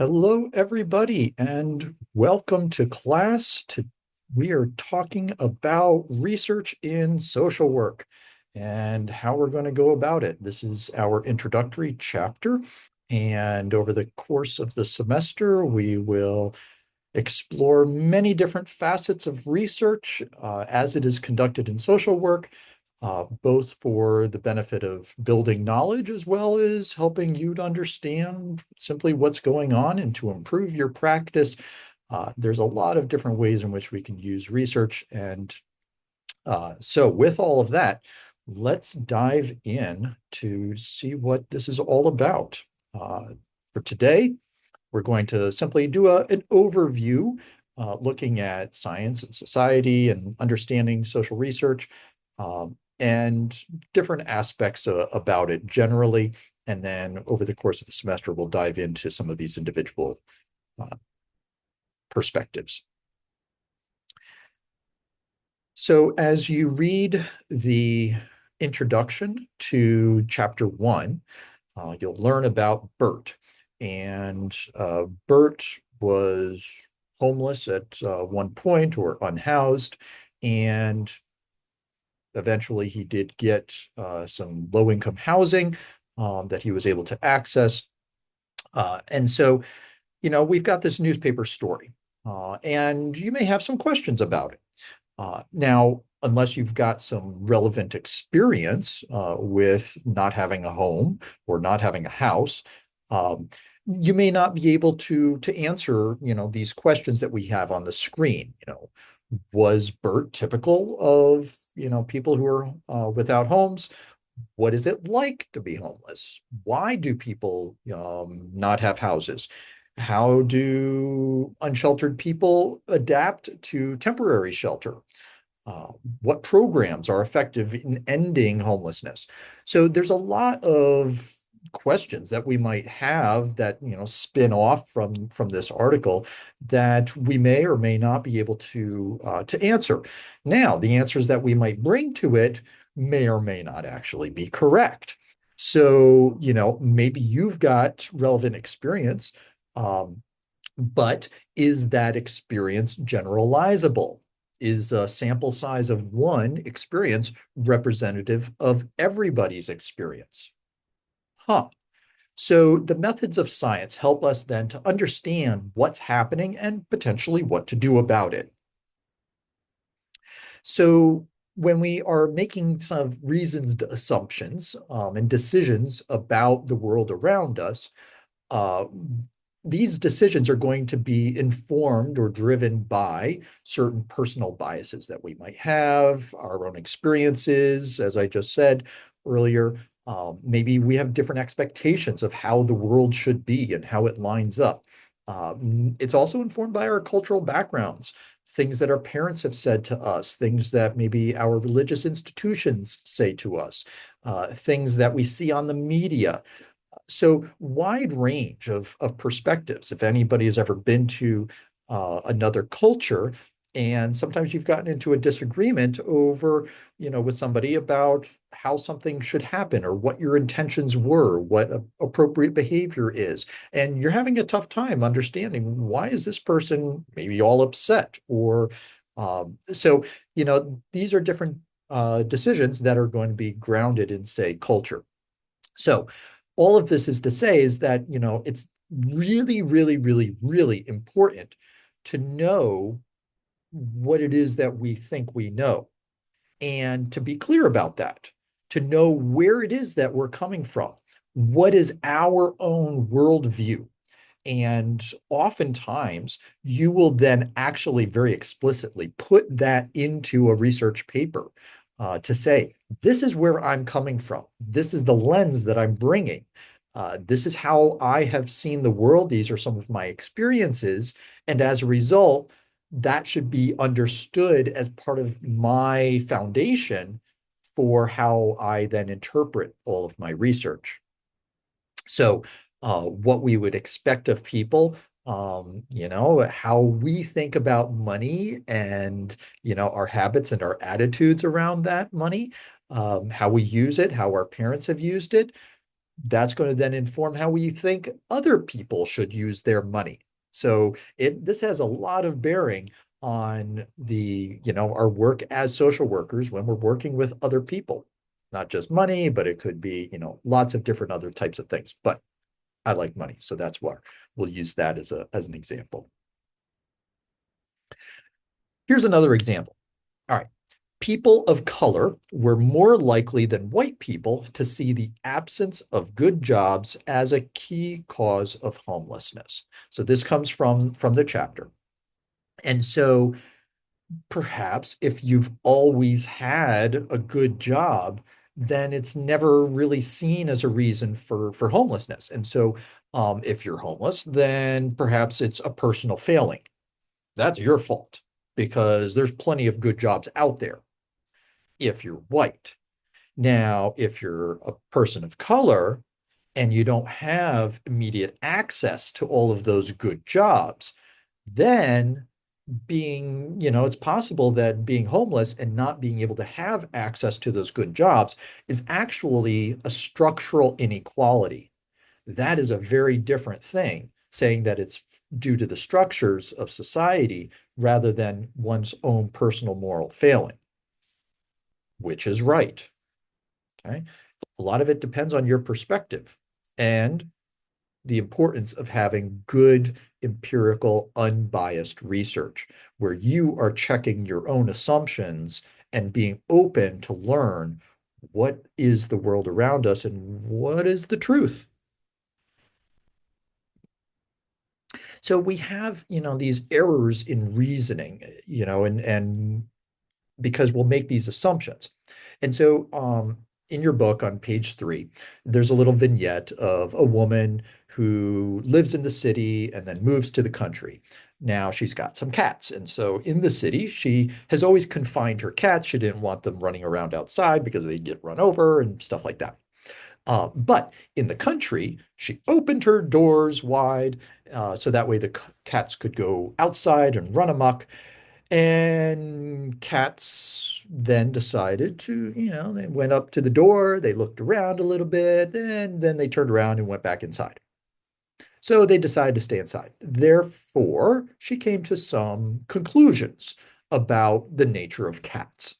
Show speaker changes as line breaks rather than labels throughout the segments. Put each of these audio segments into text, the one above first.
Hello, everybody, and welcome to class. We are talking about research in social work and how we're going to go about it. This is our introductory chapter, and over the course of the semester, we will explore many different facets of research as it is conducted in social work, both for the benefit of building knowledge as well as helping you to understand simply what's going on and to improve your practice. There's a lot of different ways in which we can use research. And so, with all of that, let's dive in to see what this is all about. For today, we're going to simply do an overview looking at science and society and understanding social research and different aspects about it generally. And then over the course of the semester, we'll dive into some of these individual uh, perspectives. So as you read the introduction to chapter one, you'll learn about Bert. And Bert was homeless at one point or unhoused. And eventually he did get some low income housing that he was able to access. And so, we've got this newspaper story, and you may have some questions about it. Now, unless you've got some relevant experience with not having a home or not having a house, um, you may not be able to answer, these questions that we have on the screen. Was Bert typical of, people who are without homes? What is it like to be homeless? Why do people not have houses? How do unsheltered people adapt to temporary shelter? Uh, what programs are effective in ending homelessness? So there's a lot of questions that we might have that spin off from this article that we may or may not be able to answer. Now, the answers that we might bring to it may or may not actually be correct. So, maybe you've got relevant experience, um, but is that experience generalizable? Is a sample size of one experience representative of everybody's experience? Huh. So the methods of science help us then to understand what's happening and potentially what to do about it. So when we are making some of reasoned assumptions and decisions about the world around us, uh, these decisions are going to be informed or driven by certain personal biases that we might have, our own experiences, as I just said earlier. Maybe we have different expectations of how the world should be and how it lines up. It's also informed by our cultural backgrounds, things that our parents have said to us, things that maybe our religious institutions say to us, things that we see on the media. So wide range of perspectives. If anybody has ever been to another culture, and sometimes you've gotten into a disagreement over, with somebody about how something should happen or what your intentions were, what appropriate behavior is, and you're having a tough time understanding why is this person maybe all upset or these are different decisions that are going to be grounded in, say, culture. So all of this is to say is that, it's really, really, really, really important to know what it is that we think we know and to be clear about that, to know where it is that we're coming from. What is our own worldview? And oftentimes, you will then actually very explicitly put that into a research paper to say, this is where I'm coming from. This is the lens that I'm bringing. This is how I have seen the world. These are some of my experiences. And as a result, that should be understood as part of my foundation for how I then interpret all of my research. So, what we would expect of people, how we think about money and, our habits and our attitudes around that money, how we use it, how our parents have used it. That's going to then inform how we think other people should use their money. So this has a lot of bearing on our work as social workers when we're working with other people. Not just money, but it could be, lots of different other types of things. But I like money, so that's why we'll use that as an example. Here's another example. All right. People of color were more likely than white people to see the absence of good jobs as a key cause of homelessness. So this comes from the chapter. And so perhaps if you've always had a good job, then it's never really seen as a reason for homelessness. And so if you're homeless, then perhaps it's a personal failing. That's your fault because there's plenty of good jobs out there if you're white. Now, if you're a person of color and you don't have immediate access to all of those good jobs, then it's possible that being homeless and not being able to have access to those good jobs is actually a structural inequality. That is a very different thing, saying that it's due to the structures of society rather than one's own personal moral failing, which is right. Okay. A lot of it depends on your perspective and the importance of having good empirical, unbiased research where you are checking your own assumptions and being open to learn what is the world around us and what is the truth. So we have, these errors in reasoning, and because we'll make these assumptions. And so in your book on page 3, there's a little vignette of a woman who lives in the city and then moves to the country. Now she's got some cats. And so in the city, she has always confined her cats. She didn't want them running around outside because they get run over and stuff like that. But in the country, she opened her doors wide so that way the cats could go outside and run amok. And cats then decided to, they went up to the door, they looked around a little bit, and then they turned around and went back inside. So they decided to stay inside. Therefore, she came to some conclusions about the nature of cats.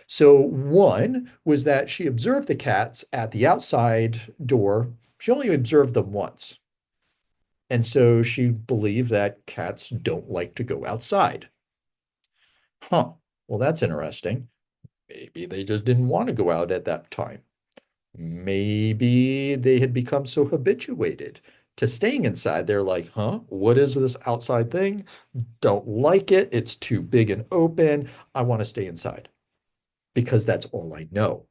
So one was that she observed the cats at the outside door. She only observed them once. And so she believed that cats don't like to go outside. Huh. Well, that's interesting. Maybe they just didn't want to go out at that time. Maybe they had become so habituated to staying inside. They're like, huh, what is this outside thing? Don't like it. It's too big and open. I want to stay inside because that's all I know.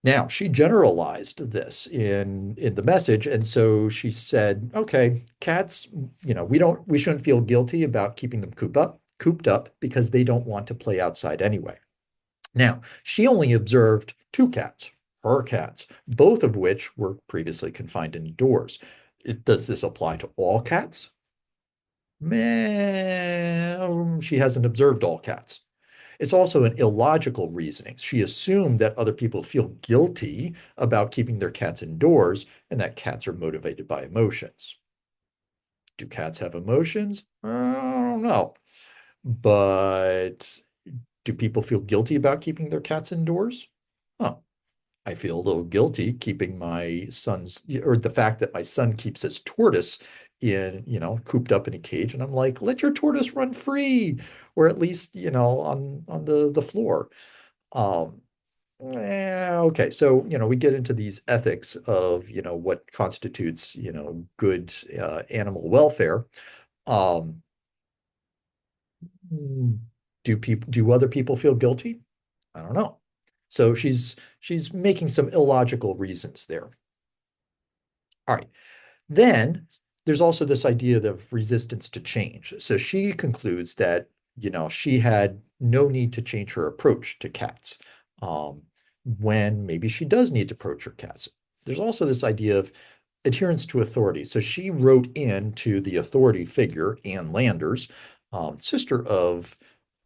Now, she generalized this in the message, and so she said, okay, cats, we shouldn't feel guilty about keeping them cooped up because they don't want to play outside anyway. Now, she only observed two cats, her cats, both of which were previously confined indoors. Does this apply to all cats? Man, she hasn't observed all cats. It's also an illogical reasoning. She assumed that other people feel guilty about keeping their cats indoors and that cats are motivated by emotions. Do cats have emotions? I don't know. But do people feel guilty about keeping their cats indoors? Huh. I feel a little guilty keeping my son's, or the fact that my son keeps his tortoise cooped up in a cage. And I'm like, let your tortoise run free, or at least, on the floor. Um, okay. So, we get into these ethics of, what constitutes, good animal welfare. Um, do other people feel guilty? I don't know. So she's making some illogical reasons there. All right. Then there's also this idea of resistance to change. So she concludes that, she had no need to change her approach to cats um, when maybe she does need to approach her cats. There's also this idea of adherence to authority. So she wrote in to the authority figure, Ann Landers, sister of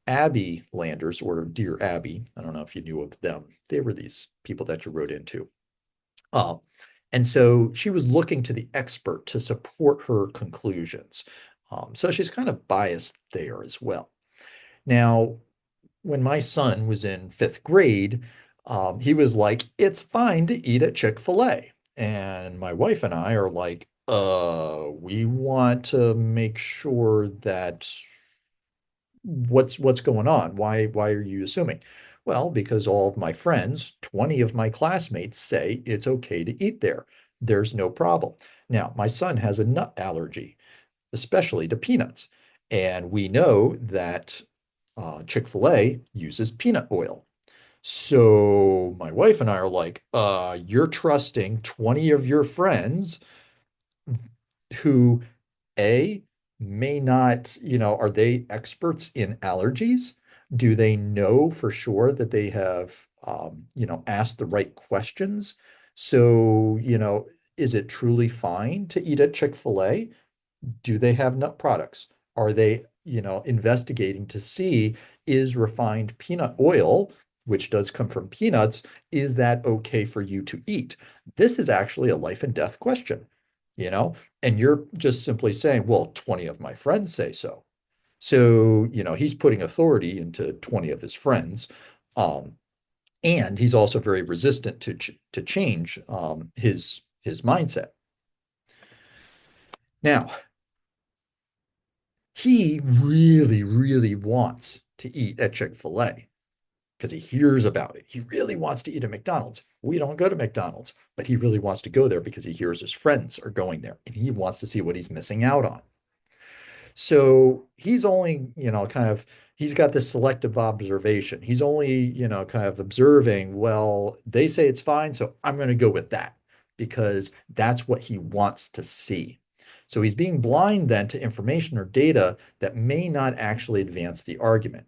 Abby Landers or Dear Abby. I don't know if you knew of them. They were these people that you wrote into. Uh, and so she was looking to the expert to support her conclusions. So she's kind of biased there as well. Now, when my son was in fifth grade, he was like, it's fine to eat at Chick-fil-A. And my wife and I are like, we want to make sure that what's going on? Why are you assuming? Well, because all of my friends, 20 of my classmates say it's okay to eat there. There's no problem. Now, my son has a nut allergy, especially to peanuts. And we know that Chick-fil-A uses peanut oil. So my wife and I are like, you're trusting 20 of your friends who A, may not, are they experts in allergies? Do they know for sure that they have, asked the right questions? So, is it truly fine to eat at Chick-fil-A? Do they have nut products? Are they, investigating to see is refined peanut oil, which does come from peanuts, is that okay for you to eat? This is actually a life and death question, you know? And you're just simply saying, well, 20 of my friends say so. So, he's putting authority into 20 of his friends. Um, and he's also very resistant to change his mindset. Now, he really, really wants to eat at Chick-fil-A because he hears about it. He really wants to eat at McDonald's. We don't go to McDonald's, but he really wants to go there because he hears his friends are going there and he wants to see what he's missing out on. So he's only, he's got this selective observation. He's only, kind of observing, well, they say it's fine, so I'm going to go with that because that's what he wants to see. So he's being blind then to information or data that may not actually advance the argument.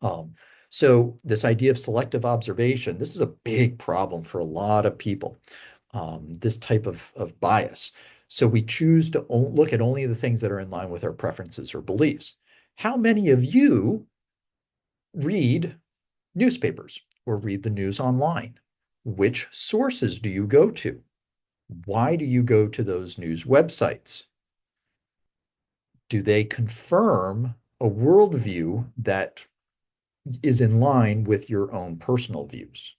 Um, so this idea of selective observation, this is a big problem for a lot of people, this type of bias. So we choose to look at only the things that are in line with our preferences or beliefs. How many of you read newspapers or read the news online? Which sources do you go to? Why do you go to those news websites? Do they confirm a worldview that is in line with your own personal views?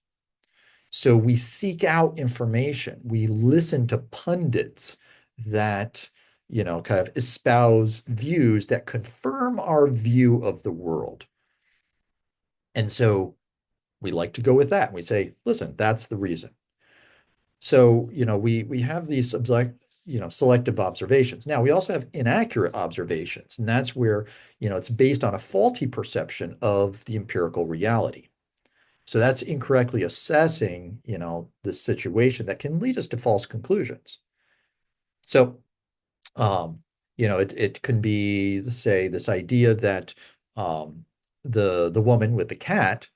So we seek out information. We listen to pundits that, kind of espouse views that confirm our view of the world. And so we like to go with that. We say, listen, that's the reason. So, we have these selective observations. Now, we also have inaccurate observations, and that's where, it's based on a faulty perception of the empirical reality. So that's incorrectly assessing, the situation that can lead us to false conclusions. So, it can be, say, this idea that the woman with the cat,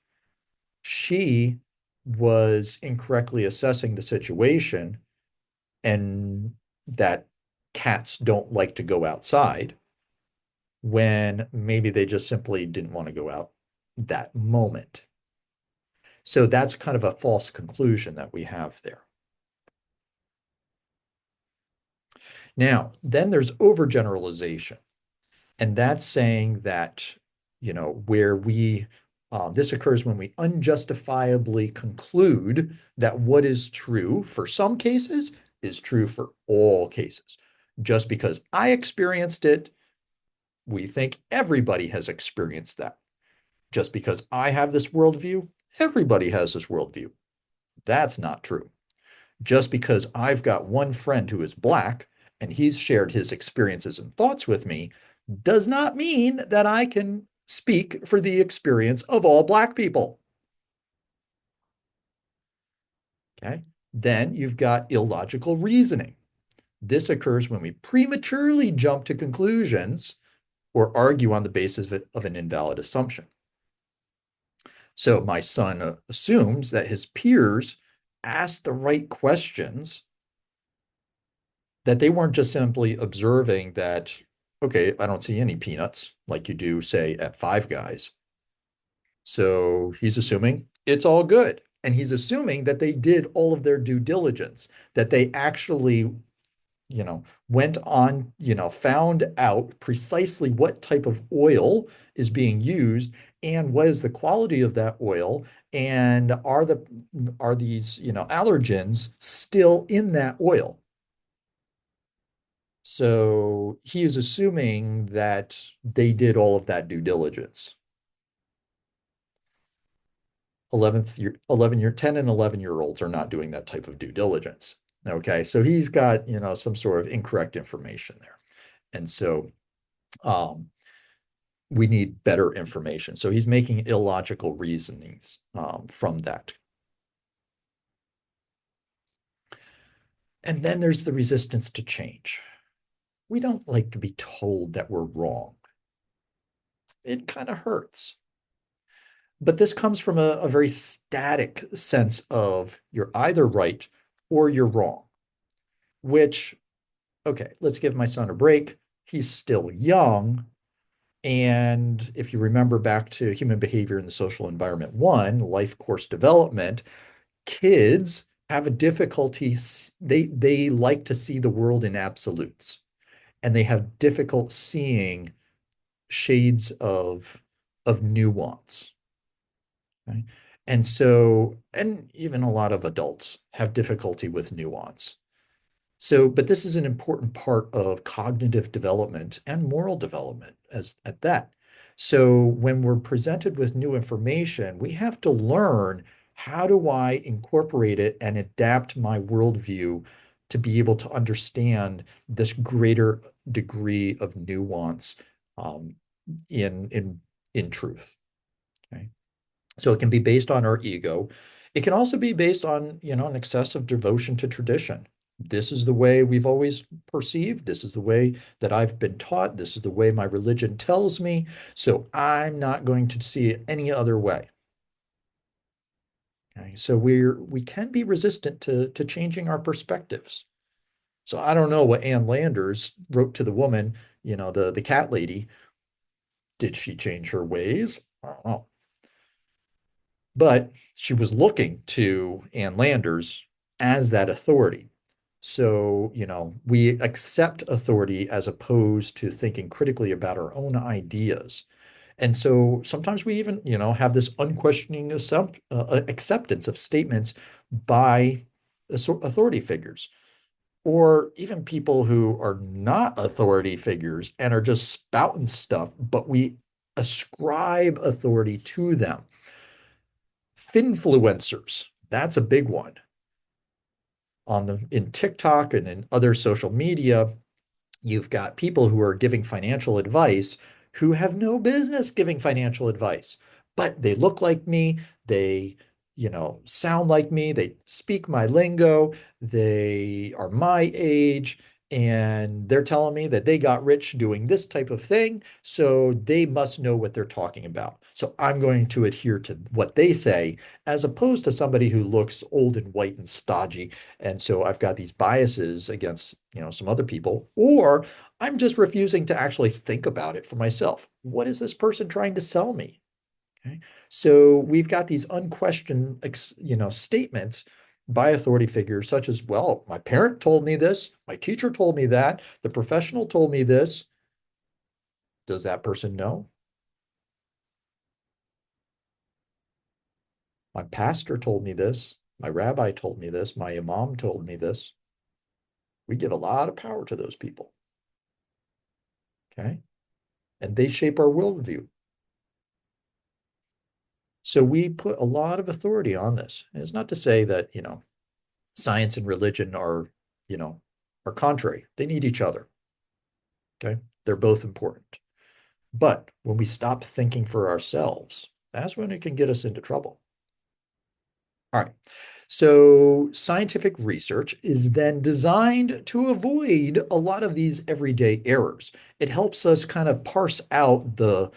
she was incorrectly assessing the situation and that cats don't like to go outside when maybe they just simply didn't want to go out that moment. So that's kind of a false conclusion that we have there. Now, then there's overgeneralization. And that's saying that, where this occurs when we unjustifiably conclude that what is true for some cases is true for all cases. Just because I experienced it, we think everybody has experienced that. Just because I have this worldview, everybody has this worldview. That's not true. Just because I've got one friend who is Black and he's shared his experiences and thoughts with me does not mean that I can speak for the experience of all Black people. Okay. Then you've got illogical reasoning. This occurs when we prematurely jump to conclusions or argue on the basis of an invalid assumption. So my son assumes that his peers asked the right questions, that they weren't just simply observing that, okay, I don't see any peanuts like you do, say, at Five Guys. So he's assuming it's all good. And he's assuming that they did all of their due diligence, that they actually, went on, found out precisely what type of oil is being used and what is the quality of that oil, and are these, allergens still in that oil. So he is assuming that they did all of that due diligence. 10 and 11-year olds are not doing that type of due diligence. Okay, so he's got, some sort of incorrect information there. And so um, we need better information. So he's making illogical reasonings from that. And then there's the resistance to change. We don't like to be told that we're wrong. It kind of hurts. But this comes from a very static sense of you're either right or you're wrong, which, okay, let's give my son a break. He's still young. And if you remember back to Human Behavior in the Social Environment 1, life course development, kids have a difficulty. They like to see the world in absolutes, and they have difficult seeing shades of nuance. Okay? And so, and even a lot of adults have difficulty with nuance. So, but this is an important part of cognitive development and moral development as at that. So when we're presented with new information, we have to learn, how do I incorporate it and adapt my worldview to be able to understand this greater degree of nuance um, in truth. Okay. So it can be based on our ego. It can also be based on, an excessive devotion to tradition. This is the way we've always perceived. This is the way that I've been taught. This is the way my religion tells me. So I'm not going to see it any other way. Okay. So we can be resistant to changing our perspectives. So I don't know what Ann Landers wrote to the woman, the cat lady. Did she change her ways? I don't know. But she was looking to Ann Landers as that authority. So, we accept authority as opposed to thinking critically about our own ideas. And so sometimes we even, have this unquestioning acceptance of statements by authority figures, or even people who are not authority figures and are just spouting stuff, but we ascribe authority to them. Finfluencers, that's a big one. In TikTok and in other social media, you've got people who are giving financial advice who have no business giving financial advice, but they look like me, they, sound like me, they speak my lingo, they are my age, and they're telling me that they got rich doing this type of thing, so they must know what they're talking about. So I'm going to adhere to what they say, as opposed to somebody who looks old and white and stodgy. And so I've got these biases against, some other people, or I'm just refusing to actually think about it for myself. What is this person trying to sell me? Okay. So we've got these unquestioned, statements by authority figures such as, well, my parent told me this, my teacher told me that, the professional told me this. Does that person know? My pastor told me this, my rabbi told me this, my imam told me this. We give a lot of power to those people. Okay. And they shape our worldview. So we put a lot of authority on this. And it's not to say that, science and religion you know, are contrary. They need each other. Okay. They're both important. But when we stop thinking for ourselves, that's when it can get us into trouble. All right. So scientific research is then designed to avoid a lot of these everyday errors. It helps us kind of parse out the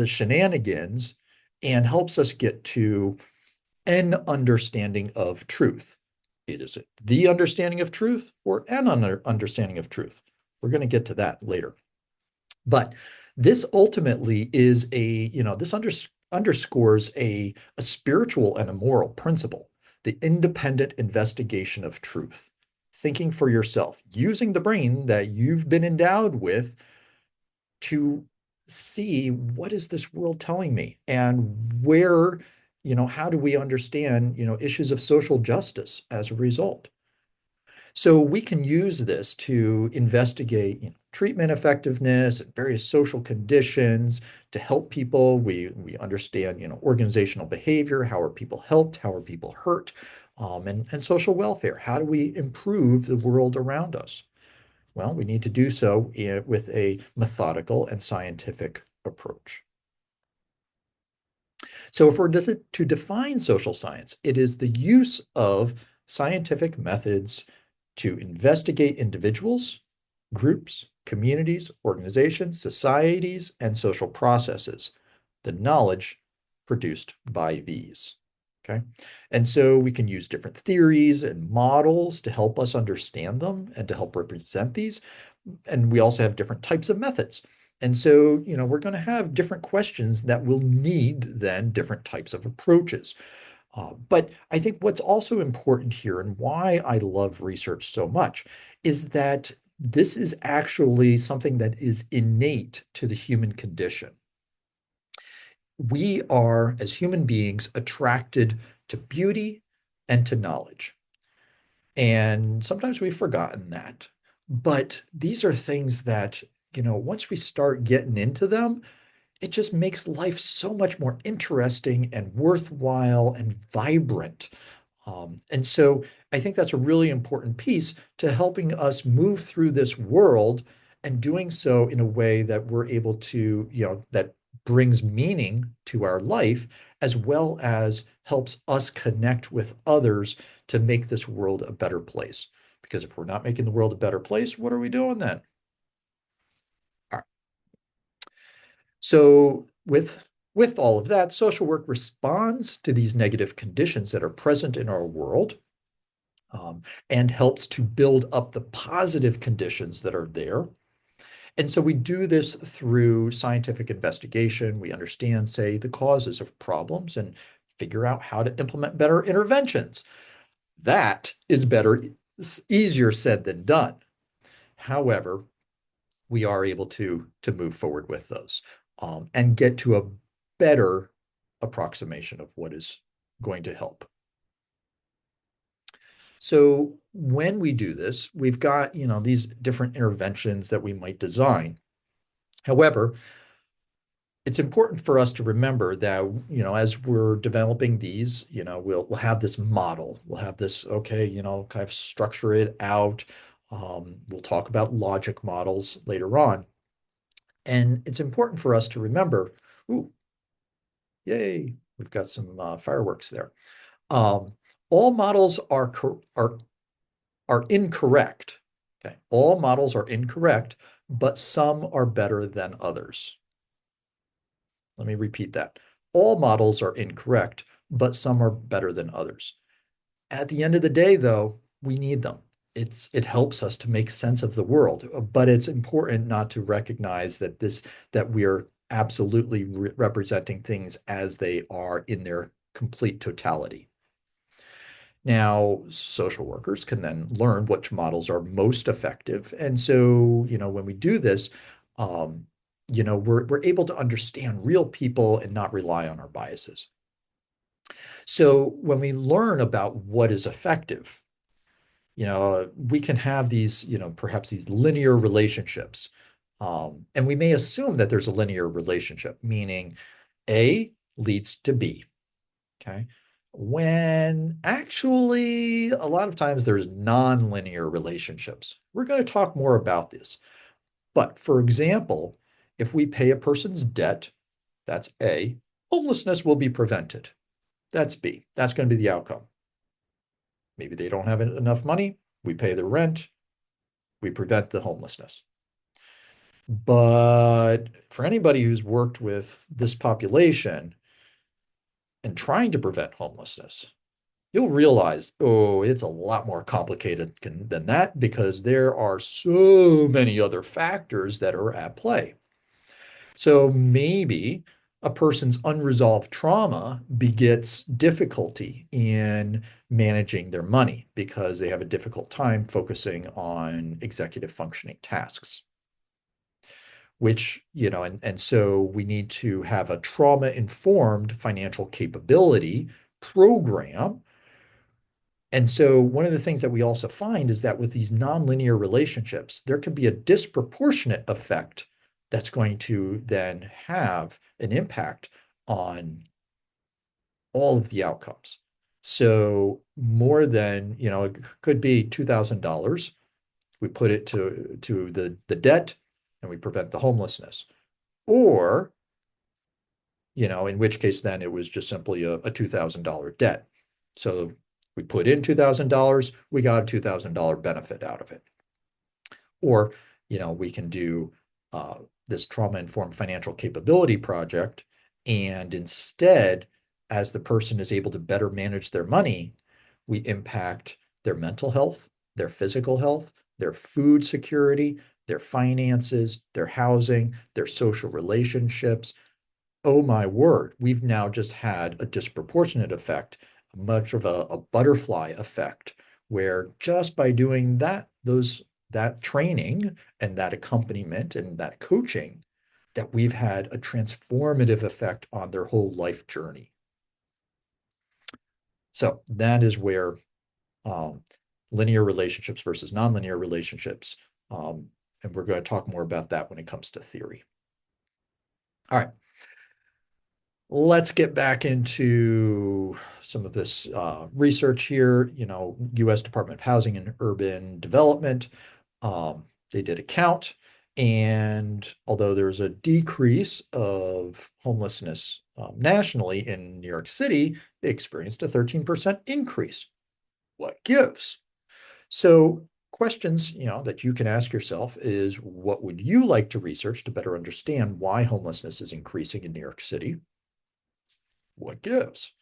shenanigans and helps us get to an understanding of truth. Is it the understanding of truth or an understanding of truth? We're going to get to that later. But this ultimately is this underscores a spiritual and a moral principle, the independent investigation of truth, thinking for yourself, using the brain that you've been endowed with to see what is this world telling me and where, how do we understand, issues of social justice as a result. So we can use this to investigate, treatment effectiveness and various social conditions to help people. We understand, organizational behavior. How are people helped? How are people hurt? And social welfare. How do we improve the world around us? Well, we need to do so with a methodical and scientific approach. So if we're to define social science, it is the use of scientific methods to investigate individuals, groups, communities, organizations, societies, and social processes, the knowledge produced by these. Okay. And so we can use different theories and models to help us understand them and to help represent these. And we also have different types of methods. And so, we're going to have different questions that will need then different types of approaches. But I think what's also important here and why I love research so much is that this is actually something that is innate to the human condition. We are, as human beings, attracted to beauty and to knowledge. And sometimes we've forgotten that. But these are things that, once we start getting into them, it just makes life so much more interesting and worthwhile and vibrant. And so I think that's a really important piece to helping us move through this world and doing so in a way that we're able to, that brings meaning to our life, as well as helps us connect with others to make this world a better place. Because if we're not making the world a better place, what are we doing then? All right. So with all of that, social work responds to these negative conditions that are present in our world, and helps to build up the positive conditions that are there. And so we do this through scientific investigation. We understand, say, the causes of problems and figure out how to implement better interventions. That is better, easier said than done. However, we are able to move forward with those, and get to a better approximation of what is going to help. So when we do this, we've got, these different interventions that we might design. However, it's important for us to remember that, as we're developing these, we'll have this model. We'll have this, okay, kind of structure it out. We'll talk about logic models later on. And it's important for us to remember, ooh, yay, we've got some fireworks there. Um, all models are incorrect. Okay, all models are incorrect, but some are better than others. Let me repeat that. All models are incorrect, but some are better than others. At the end of the day, though, we need them. It helps us to make sense of the world, but it's important not to recognize that we are absolutely representing things as they are in their complete totality. Now, social workers can then learn which models are most effective. And so, when we do this, we're able to understand real people and not rely on our biases. So when we learn about what is effective, we can have these, perhaps these linear relationships. And we may assume that there's a linear relationship, meaning A leads to B. Okay. When actually, a lot of times there's non-linear relationships. We're going to talk more about this. But for example, if we pay a person's debt, that's A, homelessness will be prevented. That's B. That's going to be the outcome. Maybe they don't have enough money. We pay the rent. We prevent the homelessness. But for anybody who's worked with this population and trying to prevent homelessness, you'll realize, oh, it's a lot more complicated than that because there are so many other factors that are at play. So maybe a person's unresolved trauma begets difficulty in managing their money because they have a difficult time focusing on executive functioning tasks, which, and so we need to have a trauma-informed financial capability program. And so one of the things that we also find is that with these nonlinear relationships, there can be a disproportionate effect that's going to then have an impact on all of the outcomes. So more than, it could be $2,000. We put it to the debt and we prevent the homelessness. Or, in which case then it was just simply a $2,000 debt. So we put in $2,000, we got a $2,000 benefit out of it. Or, we can do this trauma-informed financial capability project, and instead, as the person is able to better manage their money, we impact their mental health, their physical health, their food security, their finances, their housing, their social relationships. Oh my word, we've now just had a disproportionate effect, much of a butterfly effect, where just by doing that training and that accompaniment and that coaching, that we've had a transformative effect on their whole life journey. So that is where um, linear relationships versus nonlinear relationships, and we're going to talk more about that when it comes to theory. All right. Let's get back into some of this research here. U.S. Department of Housing and Urban Development, they did a count, and although there's a decrease of homelessness nationally in New York City, they experienced a 13% increase. What gives? So questions, that you can ask yourself is, what would you like to research to better understand why homelessness is increasing in New York City? What gives?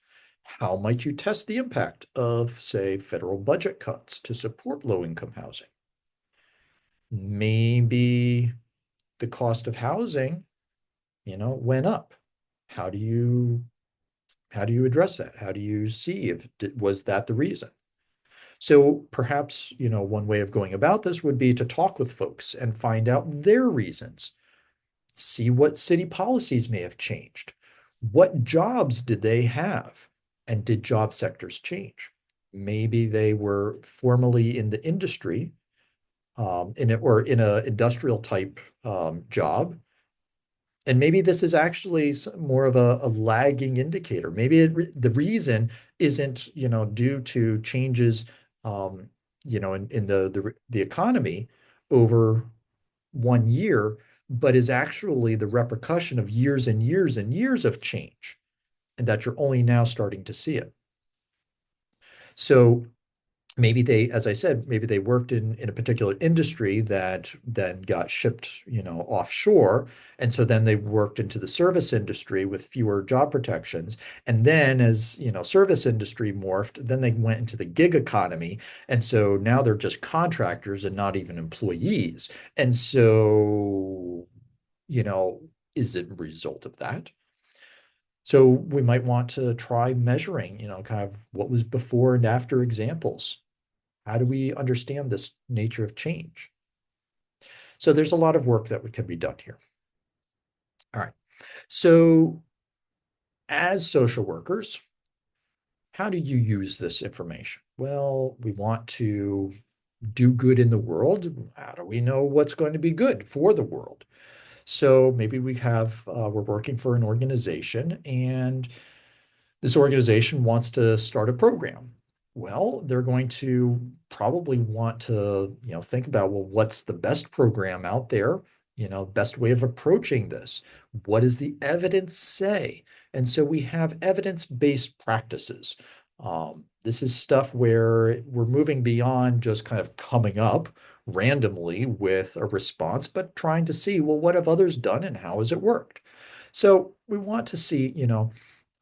How might you test the impact of, say, federal budget cuts to support low-income housing? Maybe the cost of housing, went up. How do you address that? How do you see if was that the reason? So perhaps, one way of going about this would be to talk with folks and find out their reasons. See what city policies may have changed. What jobs did they have? And did job sectors change? Maybe they were formerly in the industry, or in a industrial type job. And maybe this is actually more of a lagging indicator. Maybe the reason isn't, due to changes, in the economy over 1 year, but is actually the repercussion of years and years and years of change, and that you're only now starting to see it. So maybe they, as I said, maybe they worked in a particular industry that then got shipped, offshore. And so then they worked into the service industry with fewer job protections. And then as, service industry morphed, then they went into the gig economy. And so now they're just contractors and not even employees. And so, is it a result of that? So we might want to try measuring, kind of what was before and after examples. How do we understand this nature of change? So there's a lot of work that can be done here. All right. So as social workers, how do you use this information? Well, we want to do good in the world. How do we know what's going to be good for the world? So maybe we're working for an organization, and this organization wants to start a program. Well, they're going to probably want to, think about, well, what's the best program out there? Best way of approaching this. What does the evidence say? And so we have evidence-based practices. This is stuff where we're moving beyond just kind of coming up randomly with a response, but trying to see, well, what have others done and how has it worked? So we want to see,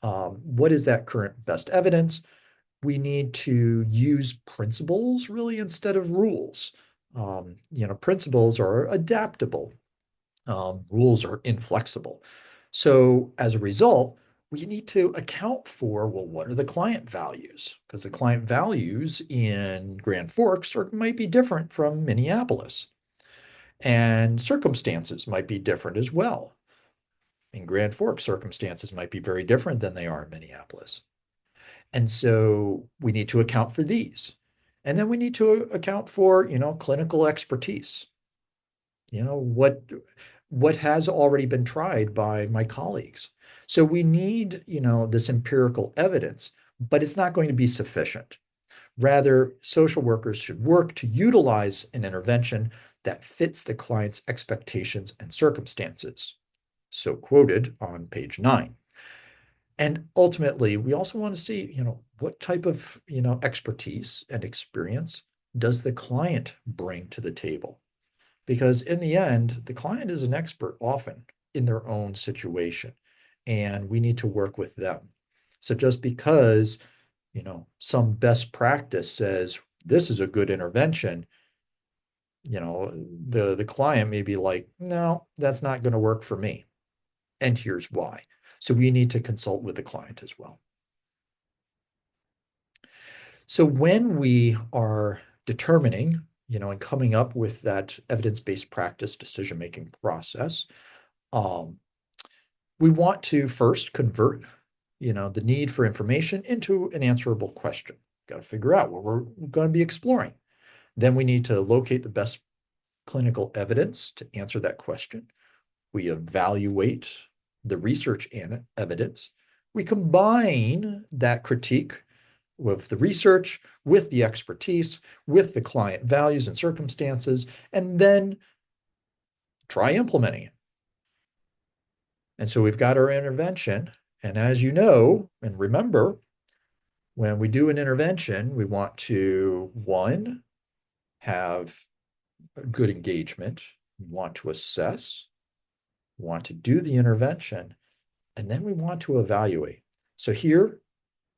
what is that current best evidence? We need to use principles really instead of rules. Principles are adaptable. Rules are inflexible. So as a result, we need to account for, well, what are the client values? Because the client values in Grand Forks might be different from Minneapolis, and circumstances might be different as well. In Grand Forks, circumstances might be very different than they are in Minneapolis. And so we need to account for these. And then we need to account for, clinical expertise. What has already been tried by my colleagues. So we need, this empirical evidence, but it's not going to be sufficient. Rather, social workers should work to utilize an intervention that fits the client's expectations and circumstances. So quoted on page 9. And ultimately, we also want to see, what type of, expertise and experience does the client bring to the table? Because in the end, the client is an expert often in their own situation, and we need to work with them. So just because, some best practice says this is a good intervention, the client may be like, no, that's not going to work for me. And here's why. So we need to consult with the client as well. So when we are determining, and coming up with that evidence-based practice decision-making process, um, we want to first convert, the need for information into an answerable question. Got to figure out what we're going to be exploring. Then we need to locate the best clinical evidence to answer that question. We evaluate the research and evidence. We combine that critique with the research, with the expertise, with the client values and circumstances, and then try implementing it. And so we've got our intervention. And as you know, and remember, when we do an intervention, we want to, one, have a good engagement, we want to assess, we want to do the intervention, and then we want to evaluate. So here,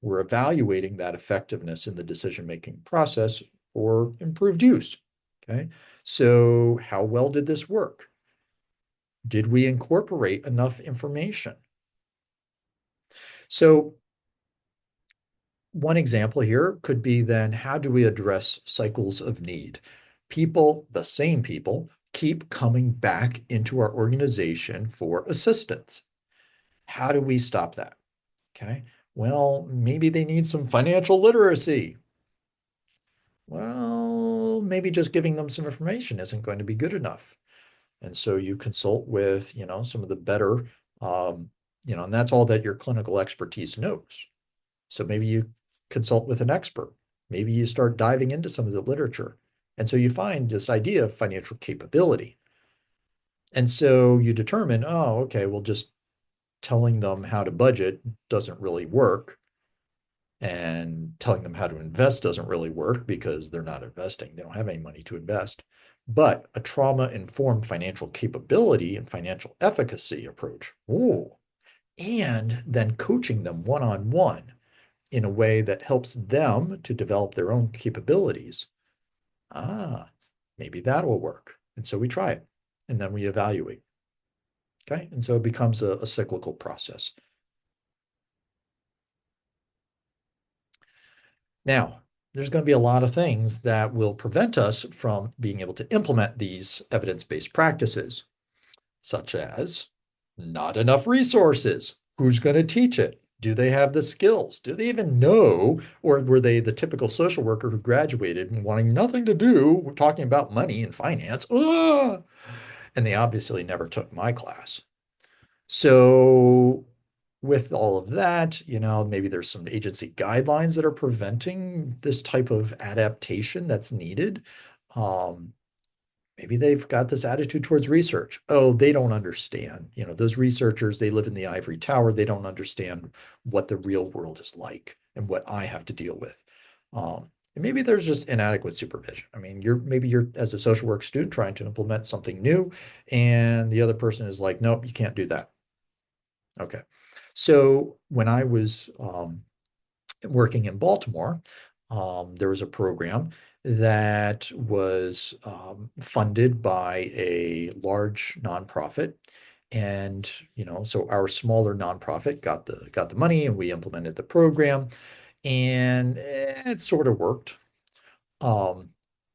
we're evaluating that effectiveness in the decision-making process for improved use. Okay, so how well did this work? Did we incorporate enough information? So one example here could be then, how do we address cycles of need? People, the same people, keep coming back into our organization for assistance. How do we stop that? Okay, well, maybe they need some financial literacy. Well, maybe just giving them some information isn't going to be good enough. And so you consult with, some of the better, and that's all that your clinical expertise knows. So maybe you consult with an expert. Maybe you start diving into some of the literature. And so you find this idea of financial capability. And so you determine, oh, okay, well, just telling them how to budget doesn't really work. And telling them how to invest doesn't really work because they're not investing. They don't have any money to invest. But a trauma-informed financial capability and financial efficacy approach, ooh, and then coaching them one-on-one in a way that helps them to develop their own capabilities. Maybe that will work. And so we try it, and then we evaluate. Okay, and so it becomes a cyclical process. Now, there's going to be a lot of things that will prevent us from being able to implement these evidence-based practices, such as not enough resources. Who's going to teach it? Do they have the skills? Do they even know? Or were they the typical social worker who graduated and wanting nothing to do, talking about money and finance? And they obviously never took my class. So with all of that, maybe there's some agency guidelines that are preventing this type of adaptation that's needed. Um, maybe they've got this attitude towards research. Oh, they don't understand. Those researchers, they live in the ivory tower. They don't understand what the real world is like and what I have to deal with. And maybe there's just inadequate supervision. I mean, maybe you're as a social work student trying to implement something new, and the other person is like, nope, you can't do that. Okay. So when I was working in Baltimore, there was a program that was funded by a large nonprofit. And, so our smaller nonprofit got the money and we implemented the program and it sort of worked. Um,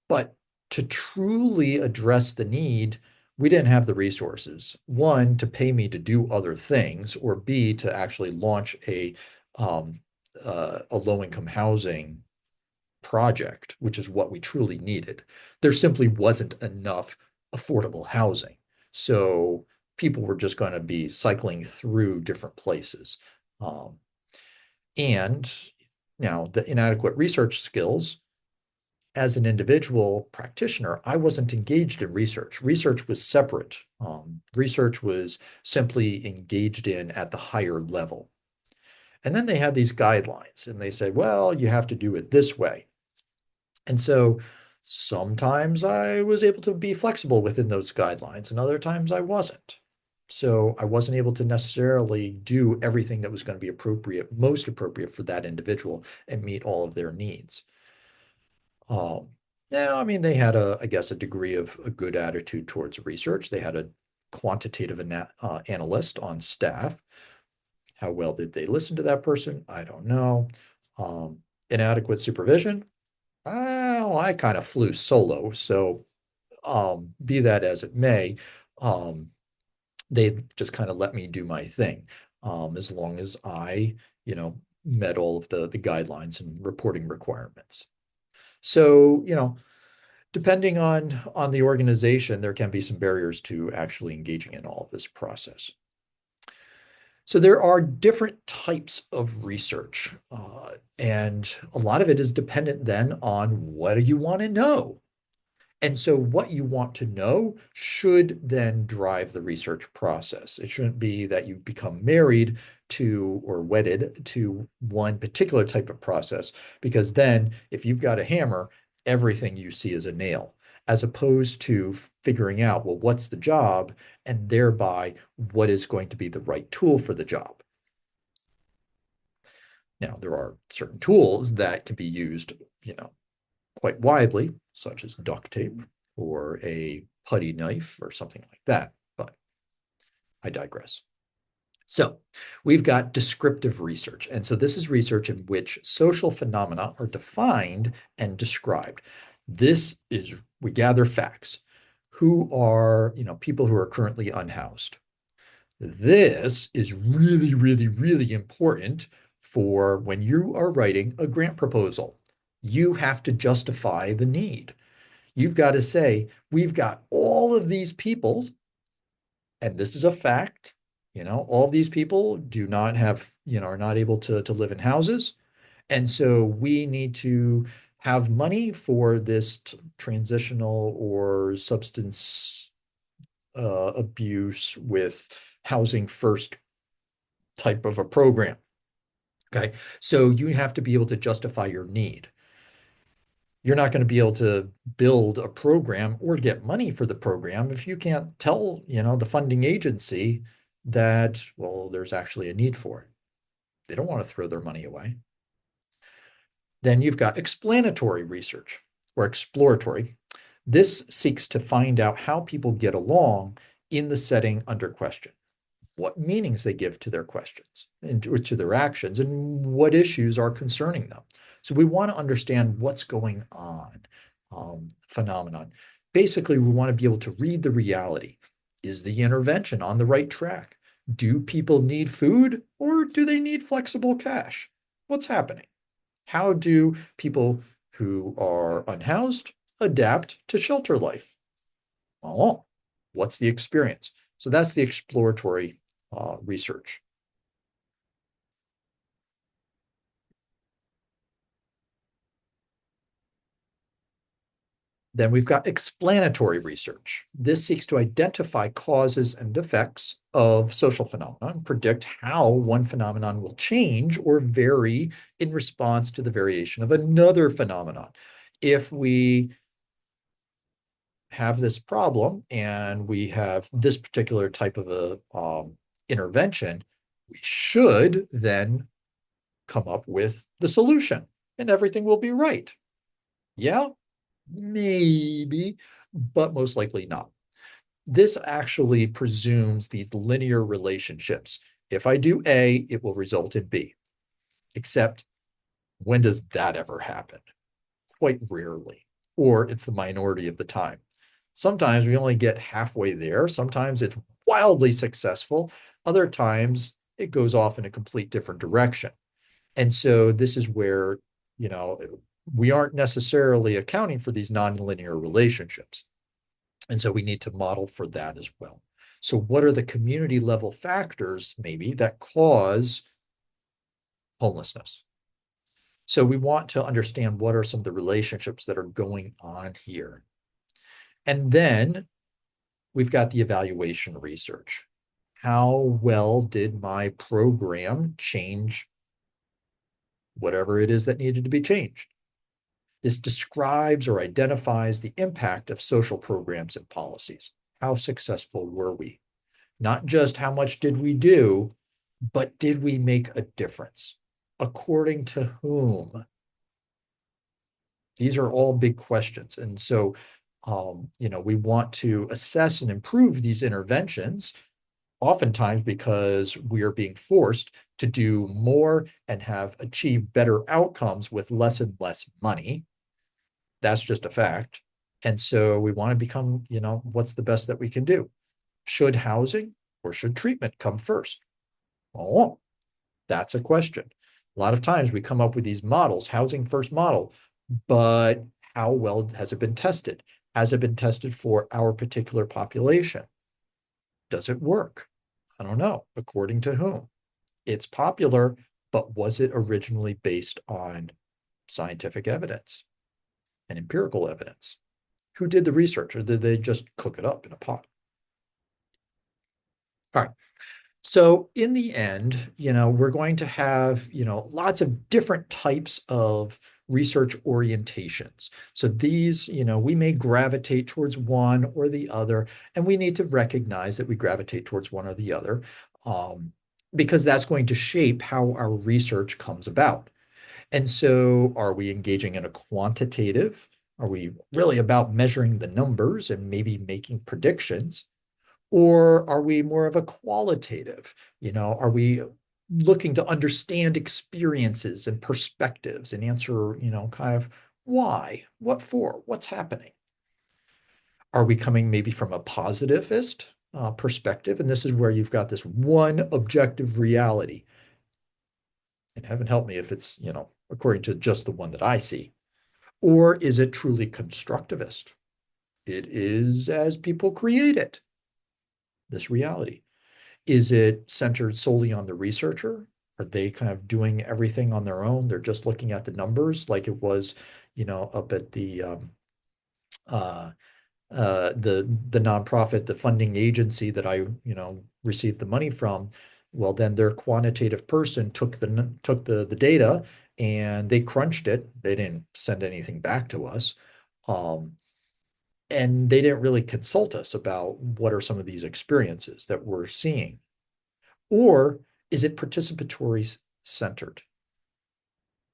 but to truly address the need, we didn't have the resources. One, to pay me to do other things, or B, to actually launch um, a low-income housing project, which is what we truly needed. There simply wasn't enough affordable housing. So people were just going to be cycling through different places. Um, and now the inadequate research skills, as an individual practitioner, I wasn't engaged in research. Research was separate. Research was simply engaged in at the higher level. And then they had these guidelines and they said, well, you have to do it this way. And so sometimes I was able to be flexible within those guidelines, and other times I wasn't. So I wasn't able to necessarily do everything that was going to be appropriate, most appropriate for that individual and meet all of their needs. Um, Now, I mean, they had I guess, a degree of a good attitude towards research. They had a quantitative analyst on staff. How well did they listen to that person? I don't know. Um, Inadequate supervision. Well, I kind of flew solo, so be that as it may, um, they just kind of let me do my thing, as long as I, met all of the guidelines and reporting requirements. So, depending on the organization, there can be some barriers to actually engaging in all of this process. So there are different types of research, and a lot of it is dependent then on what do you want to know. And so what you want to know should then drive the research process. It shouldn't be that you become married to or wedded to one particular type of process, because then if you've got a hammer, everything you see is a nail, as opposed to figuring out, well, what's the job, and thereby what is going to be the right tool for the job. Now, there are certain tools that can be used, quite widely, such as duct tape or a putty knife or something like that. But I digress. So we've got descriptive research. And so this is research in which social phenomena are defined and described. This is, we gather facts. Who are, people who are currently unhoused? This is really, really, really important for when you are writing a grant proposal. You have to justify the need. You've got to say, we've got all of these people, and this is a fact. All of these people do not have, are not able to live in houses. And so we need to have money for this transitional or substance abuse with housing first type of a program. Okay. So you have to be able to justify your need. You're not going to be able to build a program or get money for the program if you can't tell, the funding agency that, well, there's actually a need for it. They don't want to throw their money away. Then you've got explanatory research or exploratory. This seeks to find out how people get along in the setting under question, what meanings they give to their questions and to their actions, and what issues are concerning them. So we want to understand what's going on, phenomenon. Basically, we want to be able to read the reality. Is the intervention on the right track? Do people need food or do they need flexible cash? What's happening? How do people who are unhoused adapt to shelter life? Oh, what's the experience? So that's the exploratory research. Then we've got explanatory research. This seeks to identify causes and effects of social phenomena and predict how one phenomenon will change or vary in response to the variation of another phenomenon. If we have this problem and we have this particular type of a intervention, we should then come up with the solution and everything will be right. Yeah, maybe, but most likely not. this actually presumes these linear relationships. If I do A, it will result in B. Except when does that ever happen? Quite rarely, or it's the minority of the time. Sometimes we only get halfway there. Sometimes it's wildly successful. Other times it goes off in a complete different direction. And so this is where, you know, we aren't necessarily accounting for these nonlinear relationships. And so we need to model for that as well. So what are the community level factors maybe that cause homelessness? So we want to understand what are some of the relationships that are going on here. And then we've got the evaluation research. How well did my program change whatever it is that needed to be changed? This describes or identifies the impact of social programs and policies. How successful were we? Not just how much did we do, but did we make a difference? According to whom? These are all big questions. And so, we want to assess and improve these interventions, oftentimes because we are being forced to do more and have achieved better outcomes with less and less money. That's just a fact. And so we want to become, what's the best that we can do? Should housing or should treatment come first? Oh, that's a question. A lot of times we come up with these models, housing first model, but how well has it been tested? Has it been tested for our particular population? Does it work? I don't know. According to whom? It's popular, but was it originally based on scientific evidence and empirical evidence? Who did the research, or did they just cook it up in a pot? All right. So in the end, we're going to have, lots of different types of research orientations. So these, we may gravitate towards one or the other, and we need to recognize that we gravitate towards one or the other, because that's going to shape how our research comes about. And so are we engaging in a quantitative? Are we really about measuring the numbers and maybe making predictions? Or are we more of a qualitative? Are we looking to understand experiences and perspectives and answer, kind of why, what for, what's happening? Are we coming maybe from a positivist perspective? And this is where you've got this one objective reality. And heaven help me if it's, according to just the one that I see. Or is it truly constructivist? It is as people create it, this reality. Is it centered solely on the researcher? Are they kind of doing everything on their own? They're just looking at the numbers like it was, up at uh, the nonprofit, the funding agency that I, received the money from. Well, then their quantitative person took the data and they crunched it. They didn't send anything back to us. Um, and they didn't really consult us about what are some of these experiences that we're seeing. Or is it participatory centered?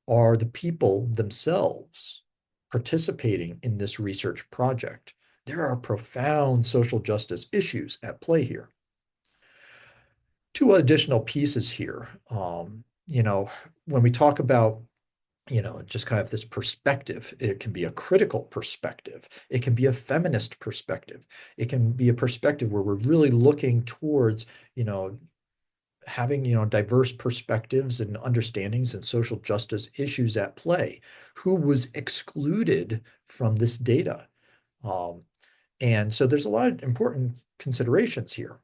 Are the people themselves participating in this research project? There are profound social justice issues at play here. Two additional pieces here. When we talk about just kind of this perspective. It can be a critical perspective. It can be a feminist perspective. It can be a perspective where we're really looking towards, having, diverse perspectives and understandings and social justice issues at play. Who was excluded from this data? And so there's a lot of important considerations here.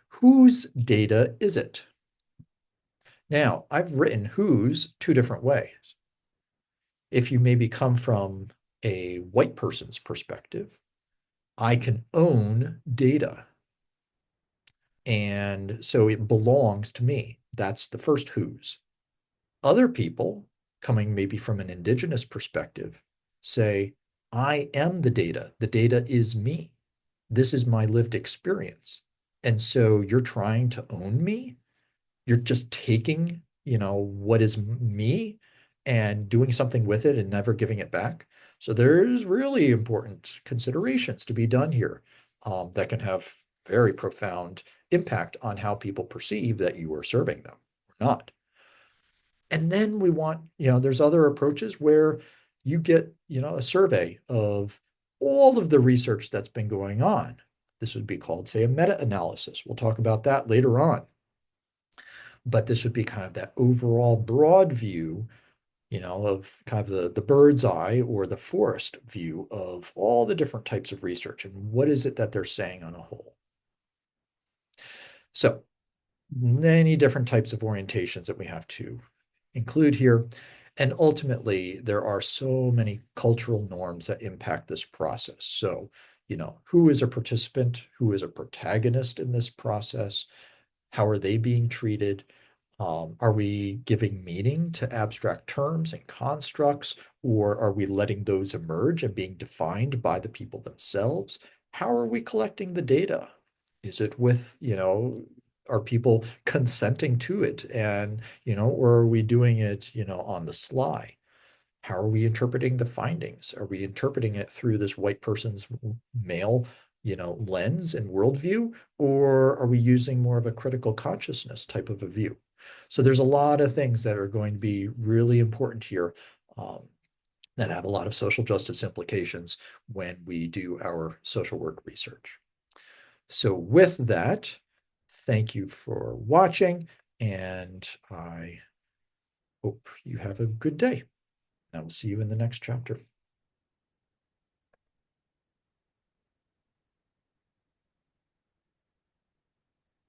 Whose data is it? Now, I've written whose two different ways. If you maybe come from a white person's perspective, I can own data. And so it belongs to me. That's the first whose. Other people, coming maybe from an indigenous perspective, say, I am the data. The data is me. This is my lived experience. And so you're trying to own me. You're just taking, what is me and doing something with it and never giving it back. So there's really important considerations to be done here. that can have very profound impact on how people perceive that you are serving them or not. And then we want, there's other approaches where you get, a survey of all of the research that's been going on. This would be called, say, a meta-analysis. We'll talk about that later on. But this would be kind of that overall broad view, of kind of the bird's eye or the forest view of all the different types of research and what is it that they're saying on a whole. So many different types of orientations that we have to include here. And ultimately, there are so many cultural norms that impact this process. So, who is a participant? Who is a protagonist in this process? How are they being treated? Are we giving meaning to abstract terms and constructs, or are we letting those emerge and being defined by the people themselves? How are we collecting the data? Is it with, are people consenting to it? And, or are we doing it, on the sly? How are we interpreting the findings? Are we interpreting it through this white person's male, lens and worldview, or are we using more of a critical consciousness type of a view? So there's a lot of things that are going to be really important here, that have a lot of social justice implications when we do our social work research. So with that, thank you for watching, and I hope you have a good day. I will see you in the next chapter.